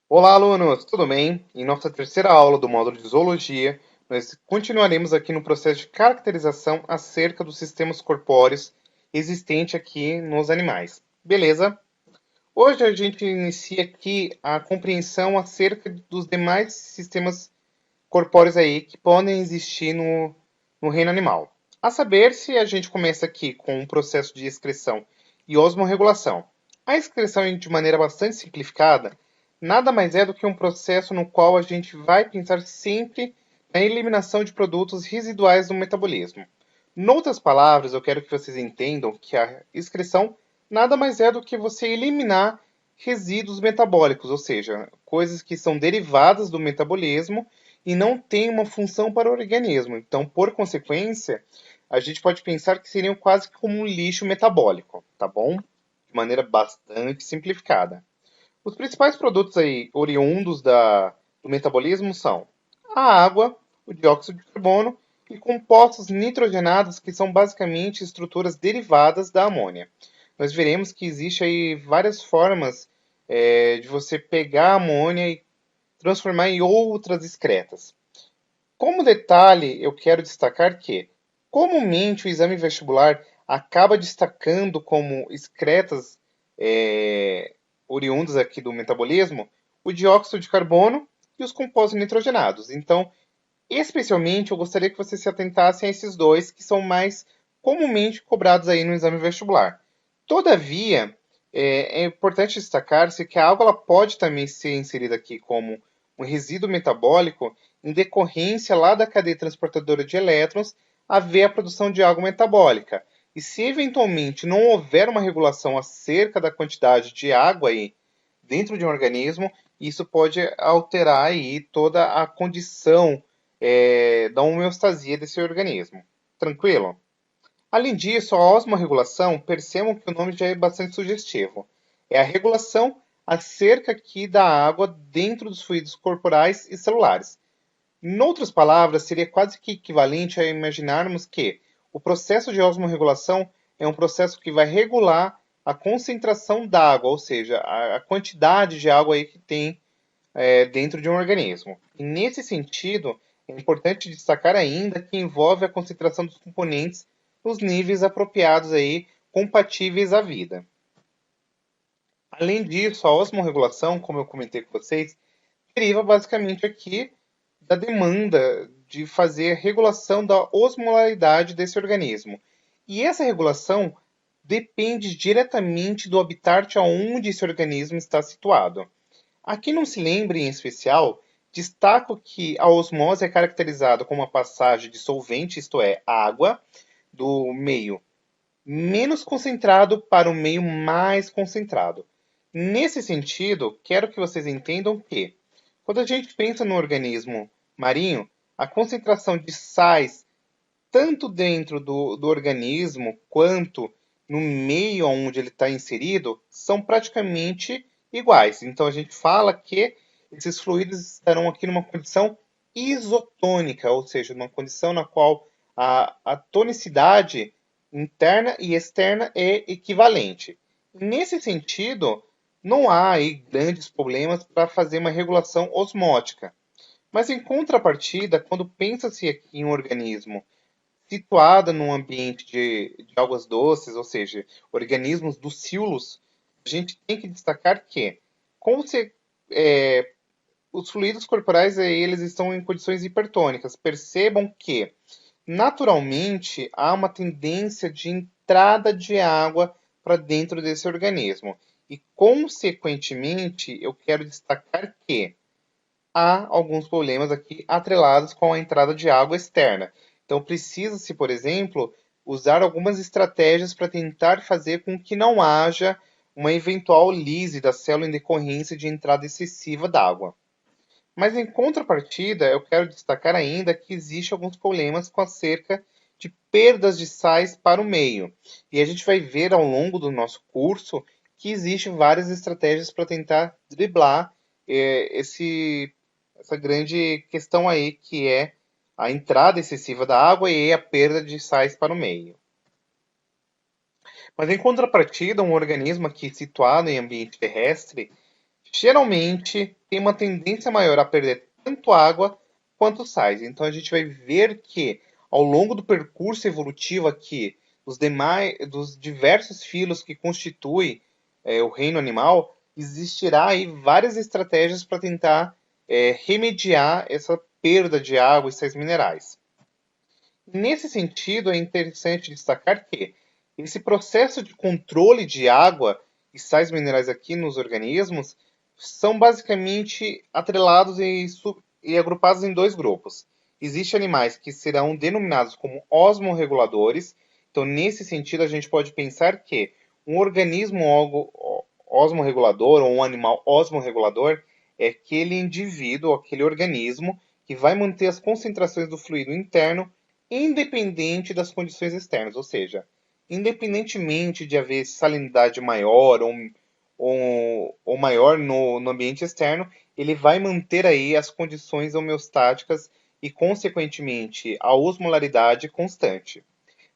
Olá, alunos, tudo bem? Em nossa terceira aula do módulo de Zoologia, nós continuaremos aqui no processo de caracterização acerca dos sistemas corpóreos existentes aqui nos animais. Beleza? Hoje a gente inicia aqui a compreensão acerca dos demais sistemas corpóreos aí que podem existir no reino animal. A saber, se a gente começa aqui com um processo de excreção e osmorregulação. A excreção, de maneira bastante simplificada, nada mais é do que um processo no qual a gente vai pensar sempre na eliminação de produtos residuais do metabolismo. Noutras palavras, eu quero que vocês entendam que a excreção nada mais é do que você eliminar resíduos metabólicos, ou seja, coisas que são derivadas do metabolismo e não têm uma função para o organismo. Então, por consequência, a gente pode pensar que seriam quase como um lixo metabólico, tá bom? De maneira bastante simplificada. Os principais produtos aí oriundos do metabolismo são a água, o dióxido de carbono e compostos nitrogenados, que são basicamente estruturas derivadas da amônia. Nós veremos que existe aí várias formas de você pegar a amônia e transformar em outras excretas. Como detalhe, eu quero destacar que, comumente, o exame vestibular acaba destacando como excretas é, oriundas aqui do metabolismo o dióxido de carbono e os compostos nitrogenados. Então, especialmente, eu gostaria que você se atentasse a esses dois que são mais comumente cobrados aí no exame vestibular. Todavia, é importante destacar-se que a água ela pode também ser inserida aqui como um resíduo metabólico em decorrência lá da cadeia transportadora de elétrons haver a produção de água metabólica. E se eventualmente não houver uma regulação acerca da quantidade de água aí dentro de um organismo, isso pode alterar aí toda a condição da homeostasia desse organismo. Tranquilo? Além disso, a osmorregulação, percebam que o nome já é bastante sugestivo. É a regulação acerca aqui da água dentro dos fluidos corporais e celulares. Em outras palavras, seria quase que equivalente a imaginarmos que o processo de osmorregulação é um processo que vai regular a concentração d'água, ou seja, a quantidade de água aí que tem dentro de um organismo. E nesse sentido, é importante destacar ainda que envolve a concentração dos componentes nos níveis apropriados aí, compatíveis à vida. Além disso, a osmorregulação, como eu comentei com vocês, deriva basicamente aqui da demanda de fazer regulação da osmolaridade desse organismo. E essa regulação depende diretamente do habitat aonde esse organismo está situado. Aqui não se lembre em especial, destaco que a osmose é caracterizada como a passagem de solvente, isto é, água, do meio menos concentrado para o meio mais concentrado. Nesse sentido, quero que vocês entendam que, quando a gente pensa no organismo marinho, a concentração de sais, tanto dentro do organismo quanto no meio onde ele está inserido, são praticamente iguais. Então a gente fala que esses fluidos estarão aqui numa condição isotônica, ou seja, numa condição na qual a tonicidade interna e externa é equivalente. Nesse sentido, não há aí grandes problemas para fazer uma regulação osmótica. Mas em contrapartida, quando pensa-se aqui em um organismo situado num ambiente de águas doces, ou seja, organismos dulcíolos, a gente tem que destacar que, como se, é, os fluidos corporais eles estão em condições hipertônicas. Percebam que, naturalmente, há uma tendência de entrada de água para dentro desse organismo. E, consequentemente, eu quero destacar que há alguns problemas aqui atrelados com a entrada de água externa. Então, precisa-se, por exemplo, usar algumas estratégias para tentar fazer com que não haja uma eventual lise da célula em decorrência de entrada excessiva d'água. Mas, em contrapartida, eu quero destacar ainda que existem alguns problemas com acerca de perdas de sais para o meio. E a gente vai ver ao longo do nosso curso que existem várias estratégias para tentar driblar essa grande questão aí, que é a entrada excessiva da água e a perda de sais para o meio. Mas em contrapartida, um organismo aqui situado em ambiente terrestre geralmente tem uma tendência maior a perder tanto água quanto sais. Então a gente vai ver que ao longo do percurso evolutivo aqui dos diversos filos que constituem o reino animal, existirá aí várias estratégias para tentar remediar essa perda de água e sais minerais. Nesse sentido, é interessante destacar que esse processo de controle de água e sais minerais aqui nos organismos são basicamente atrelados e agrupados em dois grupos. Existem animais que serão denominados como osmorreguladores. Então, nesse sentido, a gente pode pensar que um organismo osmorregulador ou um animal osmorregulador é aquele indivíduo, aquele organismo que vai manter as concentrações do fluido interno independente das condições externas, ou seja, independentemente de haver salinidade maior ou maior no ambiente externo, ele vai manter aí as condições homeostáticas e, consequentemente, a osmolaridade constante.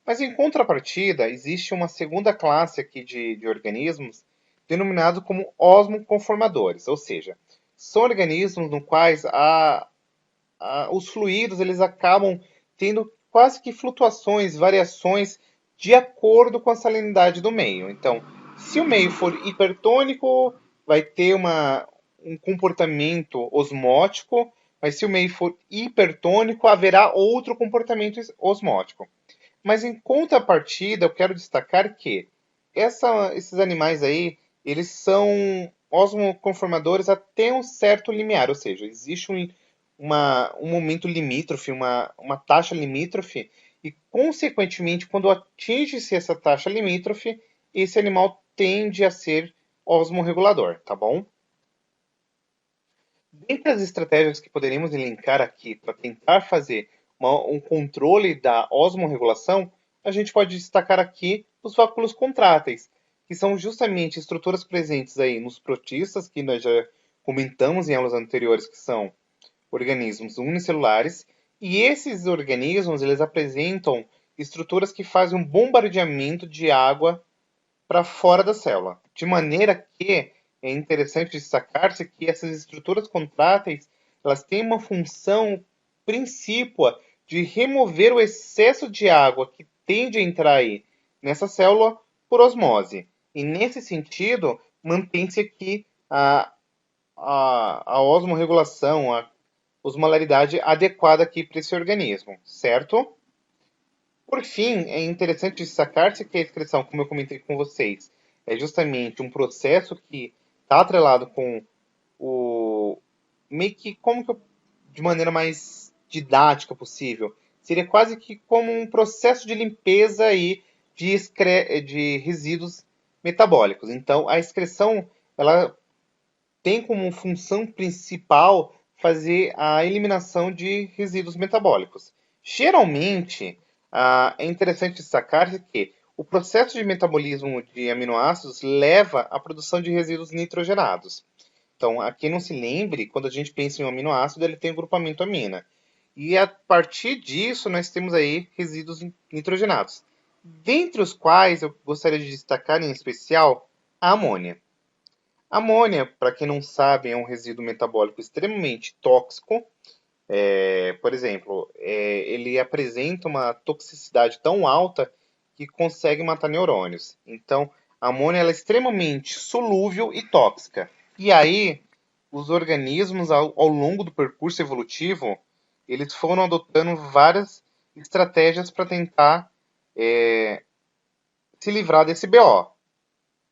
Mas, em contrapartida, existe uma segunda classe aqui de organismos denominado como osmoconformadores, ou seja, são organismos no quais os fluidos eles acabam tendo quase que flutuações, variações de acordo com a salinidade do meio. Então, se o meio for hipertônico, vai ter um comportamento osmótico, mas se o meio for hipertônico, haverá outro comportamento osmótico. Mas em contrapartida, eu quero destacar que esses animais aí, eles são osmoconformadores até um certo limiar, ou seja, existe um momento limítrofe, uma taxa limítrofe, e consequentemente, quando atinge-se essa taxa limítrofe, esse animal tende a ser osmorregulador, tá bom? Dentre as estratégias que poderíamos elencar aqui para tentar fazer um controle da osmorregulação, a gente pode destacar aqui os váculos contráteis, que são justamente estruturas presentes aí nos protistas, que nós já comentamos em aulas anteriores, que são organismos unicelulares, e esses organismos eles apresentam estruturas que fazem um bombardeamento de água para fora da célula, de maneira que é interessante destacar-se que essas estruturas contráteis elas têm uma função principal de remover o excesso de água que tende a entrar aí nessa célula por osmose. E nesse sentido, mantém-se aqui a osmorregulação, a osmolaridade adequada aqui para esse organismo, certo? Por fim, é interessante destacar-se que a excreção, como eu comentei com vocês, é justamente um processo que está atrelado com o meio que como que eu, de maneira mais didática possível, seria quase que como um processo de limpeza aí de resíduos metabólicos. Então, a excreção ela tem como função principal fazer a eliminação de resíduos metabólicos. Geralmente, é interessante destacar que o processo de metabolismo de aminoácidos leva à produção de resíduos nitrogenados. Então, aqui não se lembre, quando a gente pensa em um aminoácido, ele tem o grupamento amina. E a partir disso, nós temos aí resíduos nitrogenados, dentre os quais eu gostaria de destacar em especial a amônia. A amônia, para quem não sabe, é um resíduo metabólico extremamente tóxico. Por exemplo, ele apresenta uma toxicidade tão alta que consegue matar neurônios. Então, a amônia ela é extremamente solúvel e tóxica. E aí, os organismos, ao longo do percurso evolutivo, eles foram adotando várias estratégias para tentar se livrar desse BO.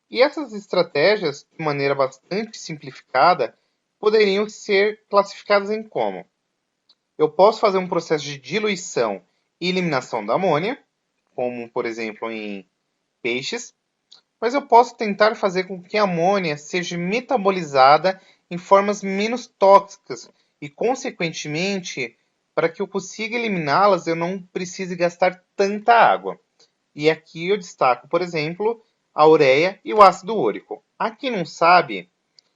E essas estratégias, de maneira bastante simplificada, poderiam ser classificadas em como: eu posso fazer um processo de diluição e eliminação da amônia, como por exemplo em peixes, mas eu posso tentar fazer com que a amônia seja metabolizada em formas menos tóxicas e, consequentemente, para que eu consiga eliminá-las, eu não precise gastar tanta água. E aqui eu destaco, por exemplo, a ureia e o ácido úrico. A quem não sabe,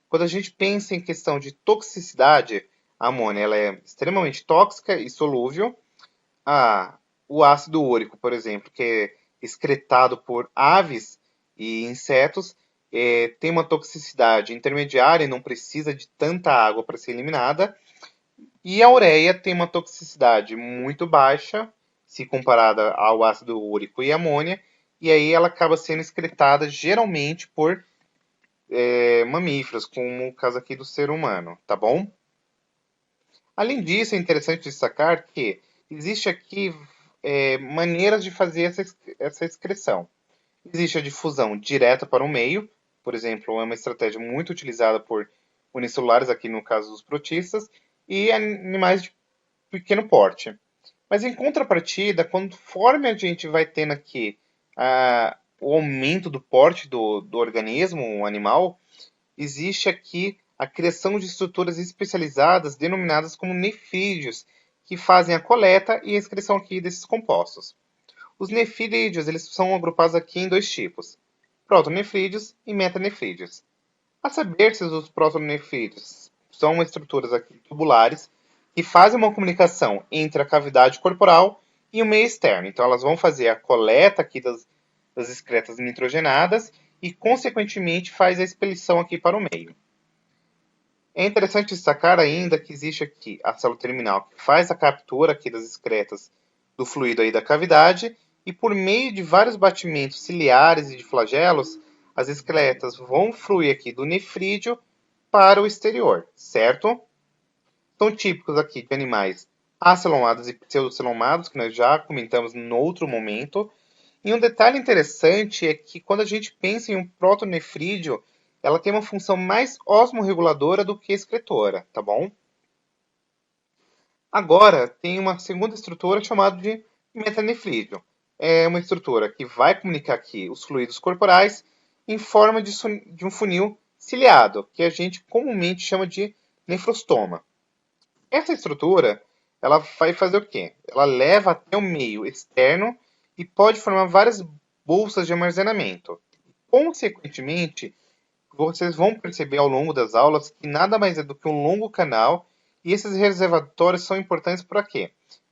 quando a gente pensa em questão de toxicidade, a amônia ela é extremamente tóxica e solúvel. O ácido úrico, por exemplo, que é excretado por aves e insetos, tem uma toxicidade intermediária e não precisa de tanta água para ser eliminada. E a ureia tem uma toxicidade muito baixa, se comparada ao ácido úrico e amônia, e aí ela acaba sendo excretada geralmente por mamíferos, como o caso aqui do ser humano, tá bom? Além disso, é interessante destacar que existe aqui maneiras de fazer essa excreção. Existe a difusão direta para o meio, por exemplo, é uma estratégia muito utilizada por unicelulares, aqui no caso dos protistas, e animais de pequeno porte. Mas em contrapartida, conforme a gente vai tendo aqui o aumento do porte do organismo, o animal, existe aqui a criação de estruturas especializadas denominadas como nefrídeos, que fazem a coleta e a excreção aqui desses compostos. Os nefrídeos eles são agrupados aqui em dois tipos, protonefrídeos e metanefrídeos. A saber se os protonefrídeos são estruturas aqui tubulares que fazem uma comunicação entre a cavidade corporal e o meio externo. Então elas vão fazer a coleta aqui das excretas nitrogenadas e, consequentemente, faz a expelição aqui para o meio. É interessante destacar ainda que existe aqui a célula terminal que faz a captura aqui das excretas do fluido aí da cavidade e por meio de vários batimentos ciliares e de flagelos, as excretas vão fluir aqui do nefrídeo para o exterior, certo? São típicos aqui de animais acelomados e pseudocelomados, que nós já comentamos em outro momento. E um detalhe interessante é que quando a gente pensa em um protonefrídeo, ela tem uma função mais osmorreguladora do que excretora, tá bom? Agora, tem uma segunda estrutura chamada de metanefrídeo. É uma estrutura que vai comunicar aqui os fluidos corporais em forma de um funil ciliado, que a gente comumente chama de nefrostoma. Essa estrutura, ela vai fazer o quê? Ela leva até o meio externo e pode formar várias bolsas de armazenamento. Consequentemente, vocês vão perceber ao longo das aulas que nada mais é do que um longo canal, e esses reservatórios são importantes para quê?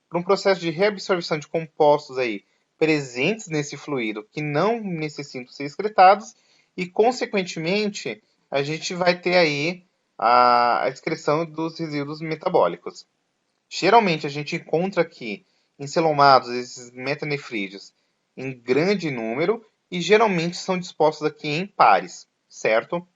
Para um processo de reabsorção de compostos aí presentes nesse fluido que não necessitam ser excretados e, consequentemente, a gente vai ter aí a excreção dos resíduos metabólicos. Geralmente a gente encontra aqui em celomados esses metanefrídeos em grande número e geralmente são dispostos aqui em pares, certo?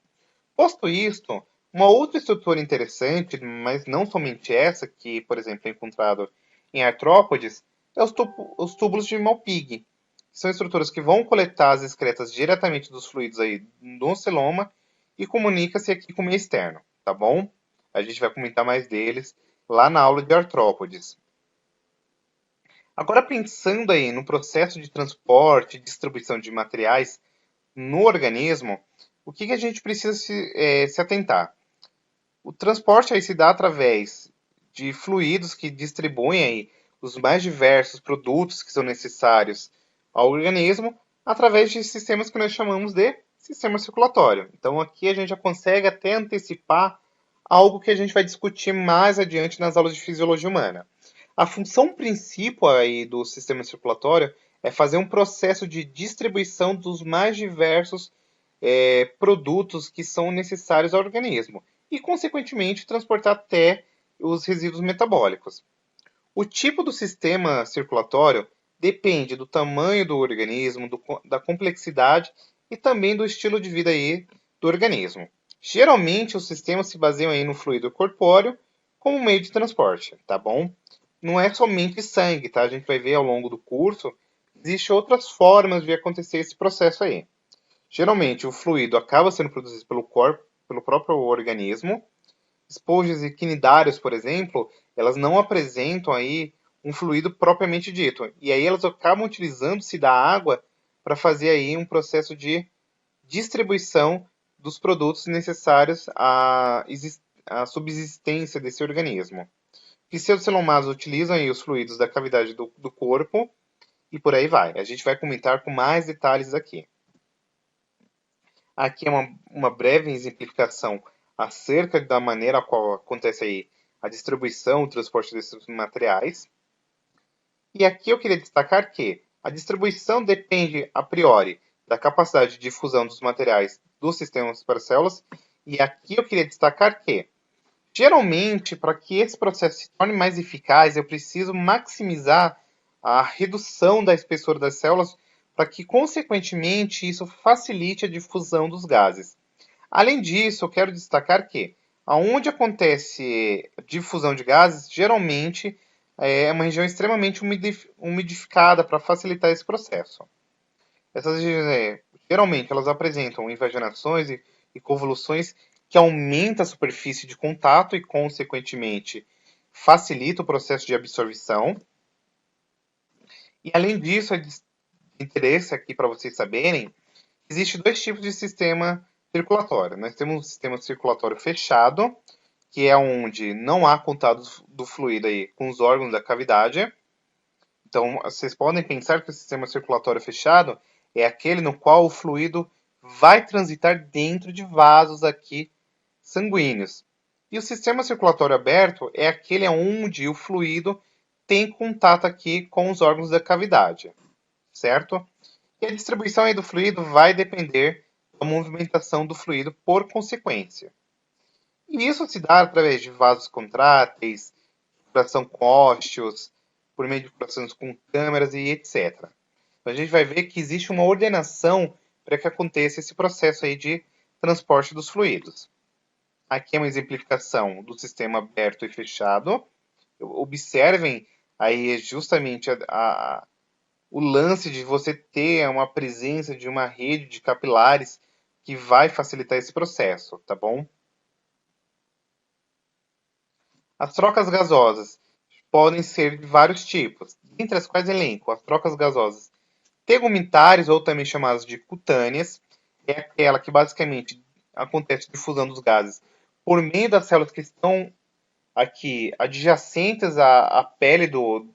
Posto isto, uma outra estrutura interessante, mas não somente essa, que, por exemplo, é encontrado em artrópodes, é os túbulos de Malpighi, que são estruturas que vão coletar as excretas diretamente dos fluidos aí do celoma e comunica-se aqui com o meio externo, tá bom? A gente vai comentar mais deles lá na aula de artrópodes. Agora, pensando aí no processo de transporte e distribuição de materiais no organismo, o que a gente precisa se atentar? O transporte aí se dá através de fluidos que distribuem aí os mais diversos produtos que são necessários ao organismo através de sistemas que nós chamamos de sistema circulatório. Então aqui a gente já consegue até antecipar algo que a gente vai discutir mais adiante nas aulas de fisiologia humana. A função principal aí do sistema circulatório é fazer um processo de distribuição dos mais diversos produtos que são necessários ao organismo e, consequentemente, transportar até os resíduos metabólicos. O tipo do sistema circulatório depende do tamanho do organismo, da complexidade e também do estilo de vida aí do organismo. Geralmente, os sistemas se baseiam aí no fluido corpóreo como meio de transporte, tá bom? Não é somente sangue, tá? A gente vai ver ao longo do curso, existem outras formas de acontecer esse processo aí. Geralmente, o fluido acaba sendo produzido pelo corpo, pelo próprio organismo. Esponjas e quinidários, por exemplo, elas não apresentam aí um fluido propriamente dito. E aí elas acabam utilizando-se da água para fazer aí um processo de distribuição dos produtos necessários à subsistência desse organismo. Pseudocelomados utilizam aí os fluidos da cavidade do corpo e por aí vai. A gente vai comentar com mais detalhes aqui. Aqui é uma breve exemplificação acerca da maneira a qual acontece aí a distribuição e o transporte desses materiais. E aqui eu queria destacar que a distribuição depende, a priori, da capacidade de difusão dos materiais dos sistemas para células. E aqui eu queria destacar que, geralmente, para que esse processo se torne mais eficaz, eu preciso maximizar a redução da espessura das células para que, consequentemente, isso facilite a difusão dos gases. Além disso, eu quero destacar que, aonde acontece difusão de gases, geralmente é uma região extremamente umidificada para facilitar esse processo. Essas regiões, geralmente, elas apresentam invaginações e convoluções que aumentam a superfície de contato e, consequentemente, facilita o processo de absorção. E, além disso, é de interesse aqui para vocês saberem, existem dois tipos de sistema circulatório. Nós temos um sistema circulatório fechado, que é onde não há contato do fluido aí com os órgãos da cavidade. Então, vocês podem pensar que o sistema circulatório fechado é aquele no qual o fluido vai transitar dentro de vasos aqui sanguíneos. E o sistema circulatório aberto é aquele onde o fluido tem contato aqui com os órgãos da cavidade, certo? E a distribuição aí do fluido vai depender da movimentação do fluido por consequência. E isso se dá através de vasos contráteis, furação com ósteos, por meio de furações com câmeras e etc. Então, a gente vai ver que existe uma ordenação para que aconteça esse processo aí de transporte dos fluidos. Aqui é uma exemplificação do sistema aberto e fechado. Observem aí justamente o lance de você ter uma presença de uma rede de capilares que vai facilitar esse processo, tá bom? As trocas gasosas podem ser de vários tipos, dentre as quais elenco as trocas gasosas tegumentares, ou também chamadas de cutâneas, é aquela que basicamente acontece difusão dos gases por meio das células que estão aqui adjacentes à pele do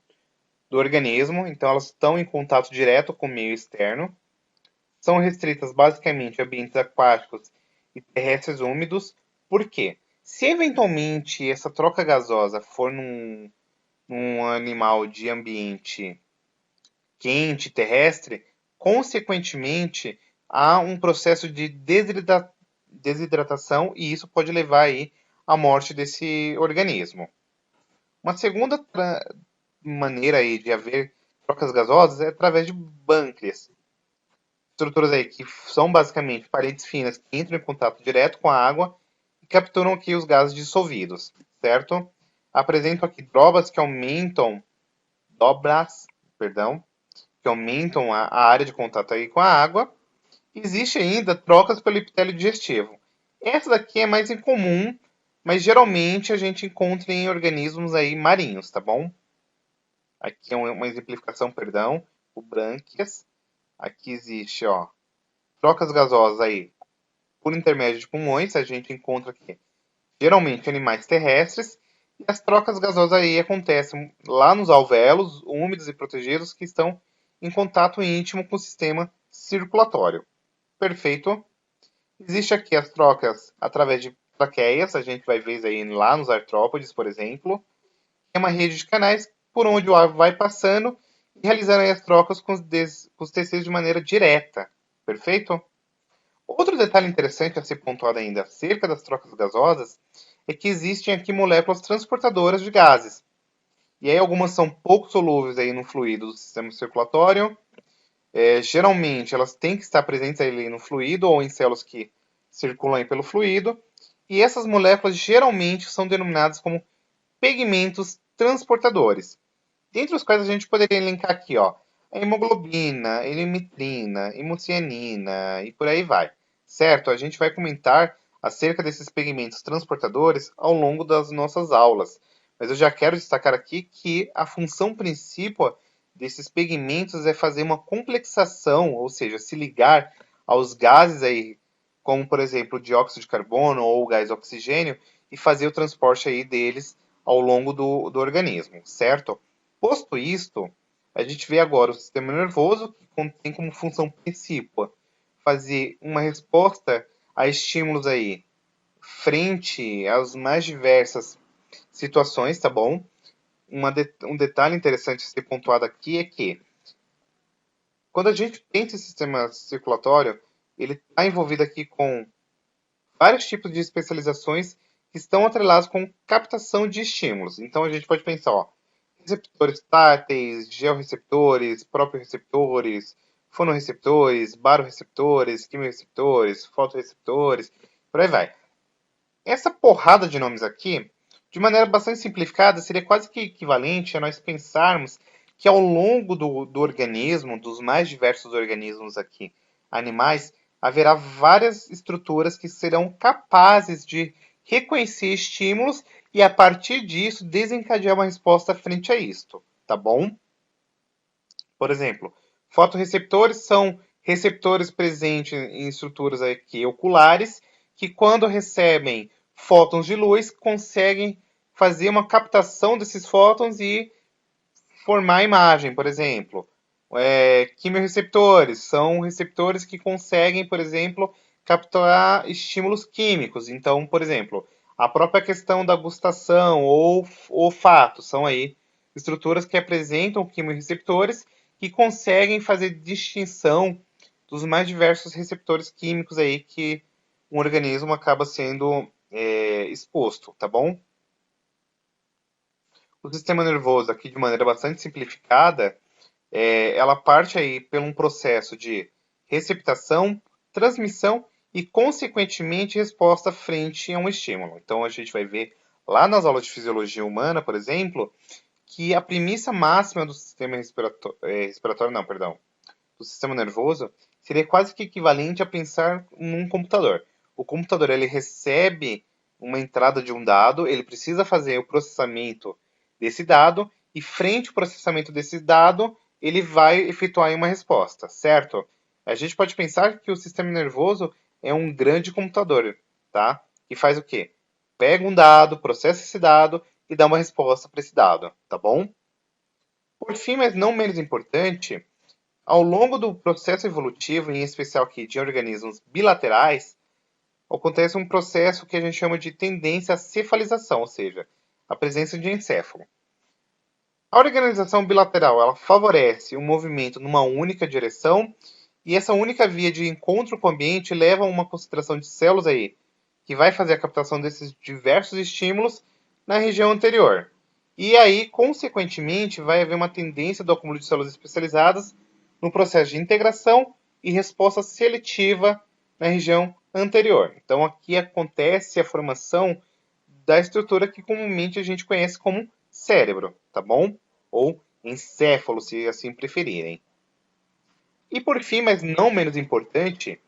organismo, então elas estão em contato direto com o meio externo. São restritas basicamente a ambientes aquáticos e terrestres úmidos. Por quê? Se eventualmente essa troca gasosa for num animal de ambiente quente, terrestre, consequentemente há um processo de desidratação e isso pode levar aí à morte desse organismo. Uma segunda maneira aí de haver trocas gasosas é através de bâncreas. Estruturas aí que são basicamente paredes finas que entram em contato direto com a água e capturam aqui os gases dissolvidos, certo? Apresento aqui dobras, perdão, que aumentam a área de contato aí com a água. Existe ainda trocas pelo epitélio digestivo. Essa daqui é mais incomum, mas geralmente a gente encontra em organismos aí marinhos, tá bom? Aqui é uma exemplificação, perdão, o brânquias. Aqui existe, ó, trocas gasosas aí por intermédio de pulmões, a gente encontra aqui geralmente animais terrestres, e as trocas gasosas aí acontecem lá nos alvéolos, úmidos e protegidos, que estão em contato íntimo com o sistema circulatório. Perfeito? Existe aqui as trocas através de traqueias, a gente vai ver aí lá nos artrópodes, por exemplo. É uma rede de canais por onde o ar vai passando e realizando aí as trocas com os tecidos de maneira direta. Perfeito? Outro detalhe interessante a ser pontuado ainda acerca das trocas gasosas é que existem aqui moléculas transportadoras de gases. E aí algumas são pouco solúveis aí no fluido do sistema circulatório. Geralmente elas têm que estar presentes ali no fluido ou em células que circulam pelo fluido. E essas moléculas geralmente são denominadas como pigmentos transportadores, dentre os quais a gente poderia elencar aqui, ó, a hemoglobina, a hemitrina, hemocianina e por aí vai. Certo? A gente vai comentar acerca desses pigmentos transportadores ao longo das nossas aulas. Mas eu já quero destacar aqui que a função principal desses pigmentos é fazer uma complexação, ou seja, se ligar aos gases aí, como por exemplo o dióxido de carbono ou o gás oxigênio, e fazer o transporte aí deles ao longo do organismo, certo? Posto isto, a gente vê agora o sistema nervoso, que tem como função principal fazer uma resposta a estímulos aí frente às mais diversas situações, tá bom? Um detalhe interessante a ser pontuado aqui é que quando a gente pensa em sistema circulatório, ele está envolvido aqui com vários tipos de especializações que estão atrelados com captação de estímulos. Então a gente pode pensar, ó, receptores táteis, georreceptores, proprioreceptores, fonorreceptores, barorreceptores, quimiorreceptores, fotorreceptores, por aí vai. Essa porrada de nomes aqui, de maneira bastante simplificada, seria quase que equivalente a nós pensarmos que ao longo do organismo, dos mais diversos organismos aqui, animais, haverá várias estruturas que serão capazes de reconhecer estímulos e, a partir disso, desencadear uma resposta frente a isto, tá bom? Por exemplo, fotorreceptores são receptores presentes em estruturas aqui oculares que, quando recebem fótons de luz, conseguem fazer uma captação desses fótons e formar a imagem, por exemplo. Quimiorreceptores são receptores que conseguem, por exemplo, capturar estímulos químicos. Então, por exemplo, a própria questão da gustação ou olfato são aí estruturas que apresentam quimiorreceptores que conseguem fazer distinção dos mais diversos receptores químicos aí que um organismo acaba sendo exposto, tá bom? O sistema nervoso, aqui de maneira bastante simplificada, ela parte aí por um processo de receptação, transmissão e, consequentemente, resposta frente a um estímulo. Então, a gente vai ver lá nas aulas de fisiologia humana, por exemplo, que a premissa máxima do sistema respiratório, não, perdão, do sistema nervoso seria quase que equivalente a pensar num computador. O computador ele recebe uma entrada de um dado, ele precisa fazer o processamento desse dado e frente ao processamento desse dado, ele vai efetuar uma resposta, certo? A gente pode pensar que o sistema nervoso é um grande computador, tá? Que faz o quê? Pega um dado, processa esse dado e dá uma resposta para esse dado, tá bom? Por fim, mas não menos importante, ao longo do processo evolutivo, em especial aqui de organismos bilaterais, acontece um processo que a gente chama de tendência à cefalização, ou seja, a presença de encéfalo. A organização bilateral ela favorece o movimento numa única direção e essa única via de encontro com o ambiente leva a uma concentração de células aí, que vai fazer a captação desses diversos estímulos na região anterior. E aí, consequentemente, vai haver uma tendência do acúmulo de células especializadas no processo de integração e resposta seletiva na região anterior. Então, aqui acontece a formação da estrutura que comumente a gente conhece como cérebro, tá bom? Ou encéfalo, se assim preferirem. E por fim, mas não menos importante,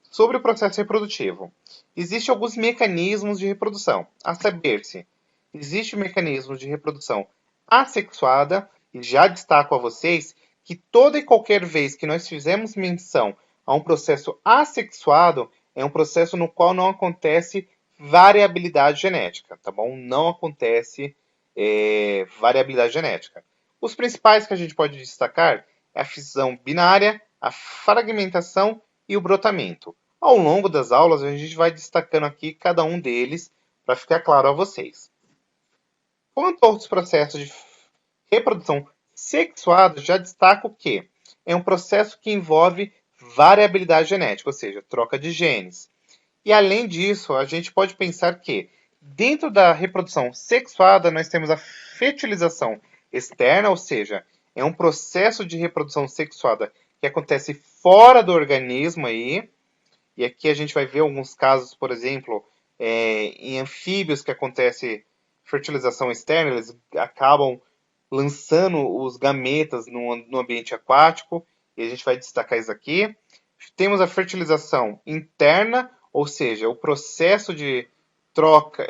sobre o processo reprodutivo. Existem alguns mecanismos de reprodução, a saber-se, existe o mecanismo de reprodução assexuada, e já destaco a vocês que toda e qualquer vez que nós fizermos menção a um processo assexuado, é um processo no qual não acontece variabilidade genética, tá bom? Não acontece variabilidade genética. Os principais que a gente pode destacar é a fissão binária, a fragmentação e o brotamento. Ao longo das aulas, a gente vai destacando aqui cada um deles para ficar claro a vocês. Quanto aos processos de reprodução sexuada, já destaco que é um processo que envolve variabilidade genética, ou seja, troca de genes. E além disso, a gente pode pensar que dentro da reprodução sexuada nós temos a fertilização externa, ou seja, é um processo de reprodução sexuada que acontece fora do organismo aí. E aqui a gente vai ver alguns casos, por exemplo, em anfíbios que acontece fertilização externa, eles acabam lançando os gametas no ambiente aquático, e a gente vai destacar isso aqui. Temos a fertilização interna, ou seja, o processo de troca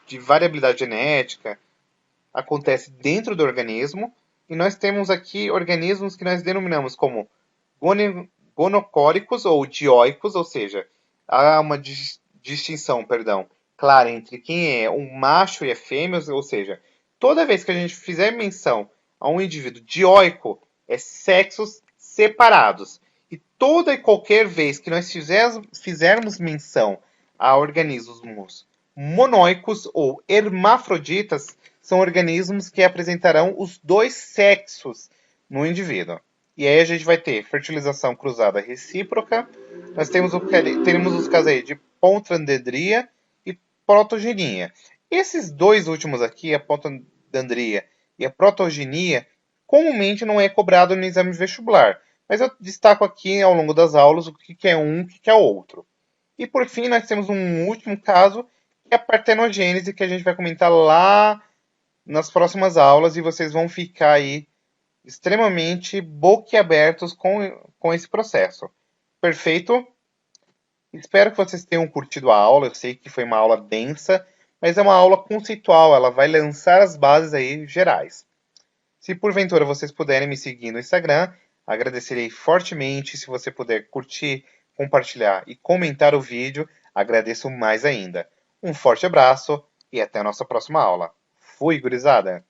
de variabilidade genética acontece dentro do organismo, e nós temos aqui organismos que nós denominamos como gonocóricos ou dioicos, ou seja, há uma distinção, perdão, clara entre quem é um macho e a fêmea, ou seja, toda vez que a gente fizer menção a um indivíduo dioico, é sexos separados. E toda e qualquer vez que nós fizermos menção a organismos monóicos ou hermafroditas, são organismos que apresentarão os dois sexos no indivíduo. E aí a gente vai ter fertilização cruzada recíproca, nós teremos os casos aí de pontandendria e protogenia. Esses dois últimos aqui, a pontandendria e a protogenia, comumente não é cobrado no exame vestibular, mas eu destaco aqui ao longo das aulas o que é um e o que é outro. E por fim, nós temos um último caso, que é a partenogênese, que a gente vai comentar lá nas próximas aulas e vocês vão ficar aí extremamente boquiabertos com esse processo. Perfeito? Espero que vocês tenham curtido a aula. Eu sei que foi uma aula densa, mas é uma aula conceitual. Ela vai lançar as bases aí gerais. Se porventura vocês puderem me seguir no Instagram, agradecerei fortemente. Se você puder curtir, compartilhar e comentar o vídeo, agradeço mais ainda. Um forte abraço e até a nossa próxima aula. Fui, gurizada!